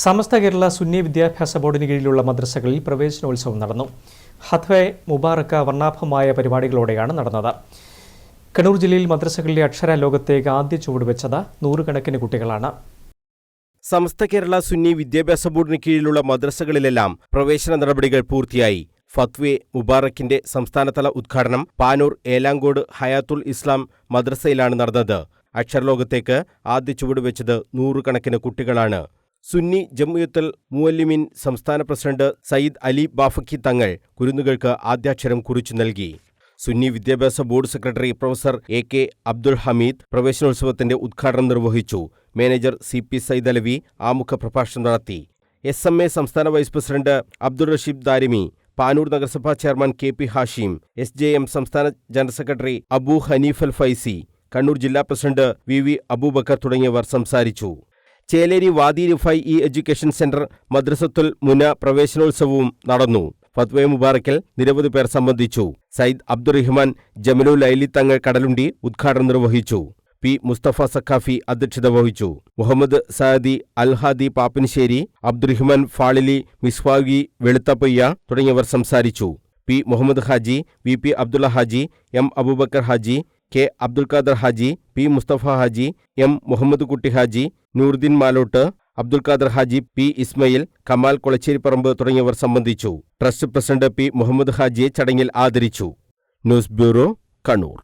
സമസ്ത കേരള സുന്നി വിദ്യാഭ്യാസ ബോർഡിന് കീഴിലുള്ള മദ്രസകളിൽ പ്രവേശനോത്സവം നടന്നു. ഹത്വെ മുബാറക്ക വർണ്ണാഭമായ പരിപാടികളോടെയാണ് നടന്നത്. കണ്ണൂർ ജില്ലയിൽ മദ്രസകളിലെ അക്ഷര ലോകത്തേക്ക് ആദ്യ ചുവടുവെച്ചത് നൂറുകണക്കിന് കുട്ടികളാണ്. സമസ്ത കേരള സുന്നി വിദ്യാഭ്യാസ ബോർഡിന് കീഴിലുള്ള മദ്രസകളിലെല്ലാം പ്രവേശന നടപടികൾ പൂർത്തിയായി. ഫത്വെ മുബാറക്കിന്റെ സംസ്ഥാനതല ഉദ്ഘാടനം പാനൂർ ഏലാങ്കോട് ഹയാത്തുൽ ഇസ്ലാം മദ്രസയിലാണ് നടന്നത്. അക്ഷരലോകത്തേക്ക് ആദ്യ ചുവടുവെച്ചത് നൂറുകണക്കിന് കുട്ടികളാണ്. സുന്നി ജംഇയ്യത്തുൽ മുഅല്ലിമീൻ സംസ്ഥാന പ്രസിഡന്റ് സയ്യിദ് അലി ബാഫക്കി തങ്ങൾ കുരുന്നുകൾക്ക് ആദ്യാക്ഷരം കുറിച്ചു നൽകി. സുന്നി വിദ്യാഭ്യാസ board secretary professor AK Abdul Hameed പ്രവേശനോത്സവത്തിന്റെ ഉദ്ഘാടനം നിർവഹിച്ചു. മാനേജർ CP സയ്യിദ് അലവി ആമുഖ പ്രഭാഷണം നടത്തി. SMA സംസ്ഥാന വൈസ് പ്രസിഡന്റ് അബ്ദുൾ റഷീദ് ദാരിമി, പാനൂർ നഗരസഭാ ചെയർമാൻ KP ഹാഷിം, SJM സംസ്ഥാന ജനറൽ സെക്രട്ടറി അബു ഹനീഫൽ ഫൈസി, കണ്ണൂർ ജില്ലാ പ്രസിഡന്റ് VV അബൂബക്കർ തുടങ്ങിയവർ സംസാരിച്ചു. ചേലേരി വാദി റിഫായി എഡ്യൂക്കേഷൻ സെന്റർ മദ്രസത്തുൽ മുന പ്രവേശനോത്സവവും നടന്നു. ഫത്വെ മുബാറക്കിൽ നിരവധി പേർ സംബന്ധിച്ചു. സയ്യിദ് അബ്ദുറഹിമാൻ ജമലുൽ ലൈലി തങ്ങൾ കടലുണ്ടി ഉദ്ഘാടനം നിർവഹിച്ചു. P മുസ്തഫ സഖാഫി അധ്യക്ഷത വഹിച്ചു. മുഹമ്മദ് സഅദി അൽഹാദി പാപ്പനിശ്ശേരി, അബ്ദുറഹിമാൻ ഫാളിലി, മിസ്വാഗി വെളുത്തപ്പയ്യ തുടങ്ങിയവർ സംസാരിച്ചു. P Muhammad Haji, VP Abdulla Haji, M Abubakar Haji, K Abdul Khader Haji, P Mustafa Haji, M Muhammad കുട്ടി ഹാജി, നൂറുദ്ദീൻ മാലോട്ട്, അബ്ദുൽ ഖാദർ ഹാജി, P ഇസ്മയിൽ, കമാൽ കൊളച്ചേരിപ്പറമ്പ് തുടങ്ങിയവർ സംബന്ധിച്ചു. ട്രസ്റ്റ് പ്രസിഡന്റ് P മുഹമ്മദ് ഹാജിയെ ചടങ്ങിൽ ആദരിച്ചു. News bureau, Kannur.